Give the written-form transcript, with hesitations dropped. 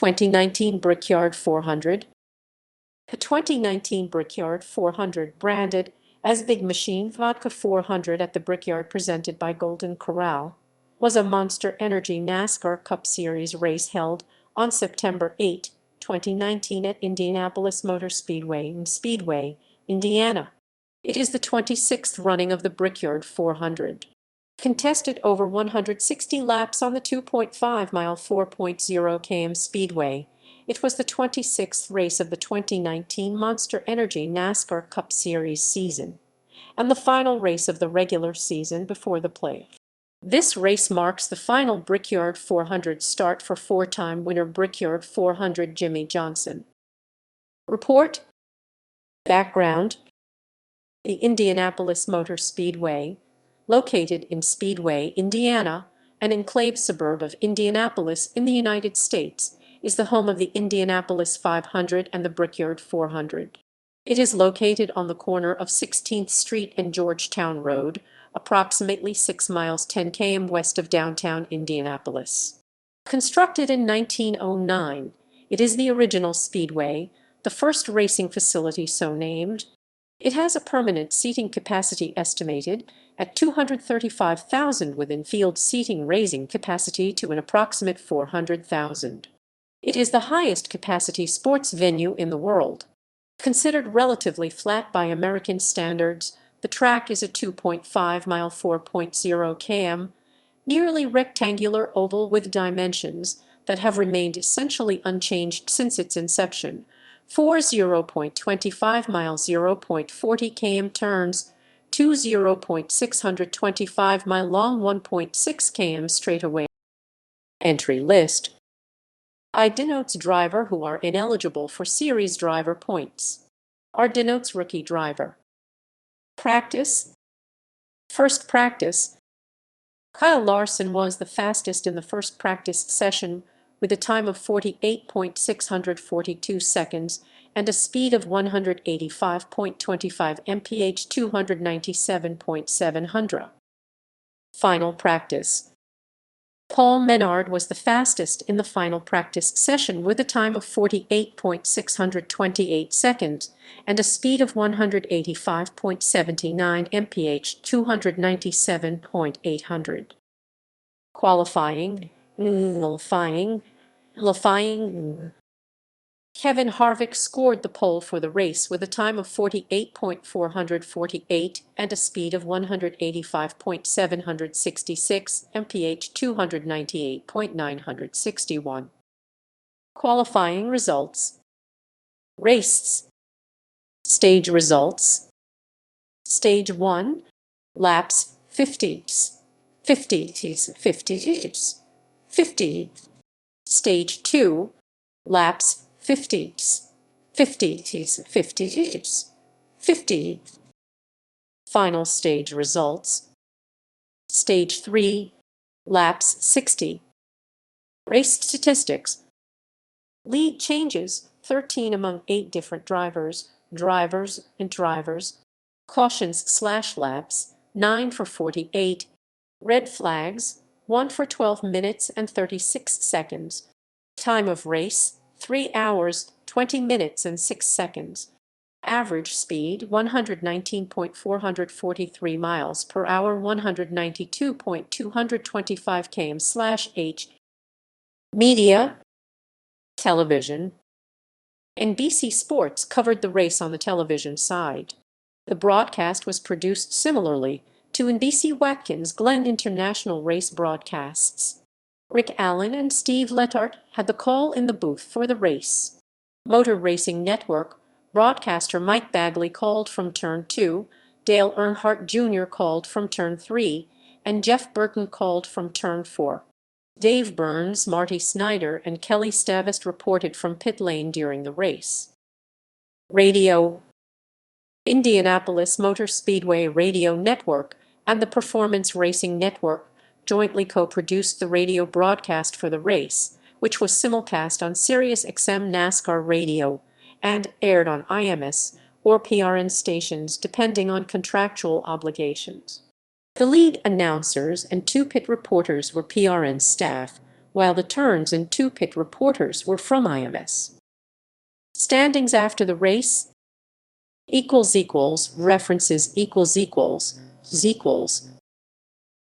2019 Brickyard 400. The 2019 Brickyard 400, branded as Big Machine Vodka 400 at the Brickyard presented by Golden Corral, was a Monster Energy NASCAR Cup Series race held on September 8, 2019 at Indianapolis Motor Speedway in Speedway, Indiana. It is the 26th running of the Brickyard 400. Contested over 160 laps on the 2.5-mile 4.0 km speedway, it was the 26th race of the 2019 Monster Energy NASCAR Cup Series season, and the final race of the regular season before the playoffs. This race marks the final Brickyard 400 start for four-time winner Brickyard 400 Jimmie Johnson. Report. Background. The Indianapolis Motor Speedway, located in Speedway, Indiana, an enclave suburb of Indianapolis in the United States, is the home of the Indianapolis 500 and the Brickyard 400. It is located on the corner of 16th Street and Georgetown Road, approximately 6 miles 10 km west of downtown Indianapolis. Constructed in 1909, it is the original speedway, the first racing facility so named. It has a permanent seating capacity estimated at 235,000 with in-field seating raising capacity to an approximate 400,000. It is the highest capacity sports venue in the world. Considered relatively flat by American standards, the track is a 2.5-mile 4.0 km, nearly rectangular oval with dimensions that have remained essentially unchanged since its inception. 0.25 miles 0.40 km turns, 0.625 mile long 1.6 km straightaway. Entry list. I denotes driver who are ineligible for series driver points. R denotes rookie driver. Practice. First practice. Kyle Larson was the fastest in the first practice session with a time of 48.642 seconds and a speed of 185.25 mph 297.700. Final practice. Paul Menard was the fastest in the final practice session with a time of 48.628 seconds and a speed of 185.79 mph 297.800. Qualifying. Kevin Harvick scored the pole for the race with a time of 48.448 and a speed of 185.766 mph 298.961. Qualifying results. Race. Stage results. Stage 1, laps 50. Stage 2, laps 50. Final stage results. Stage 3, laps 60. Race statistics. Lead changes, 13 among 8 different drivers. Cautions/laps, 9 for 48. Red flags, 1 for 12 minutes and 36 seconds. Time of race, 3 hours, 20 minutes and 6 seconds. Average speed, 119.443 miles per hour, 192.225 km/h. Media. Television. NBC Sports covered the race on the television side. The broadcast was produced similarly to NBC Watkins Glen International race broadcasts. Rick Allen and Steve Letarte had the call in the booth for the race. Motor Racing Network broadcaster Mike Bagley called from Turn 2, Dale Earnhardt Jr. called from Turn 3, and Jeff Burton called from Turn 4. Dave Burns, Marty Snyder, and Kelly Stavast reported from pit lane during the race. Radio. Indianapolis Motor Speedway Radio Network and the Performance Racing Network jointly co-produced the radio broadcast for the race, which was simulcast on SiriusXM NASCAR Radio and aired on IMS or PRN stations depending on contractual obligations. The lead announcers and 2 pit reporters were PRN staff, while the turns and two pit reporters were from IMS. Standings after the race == references ==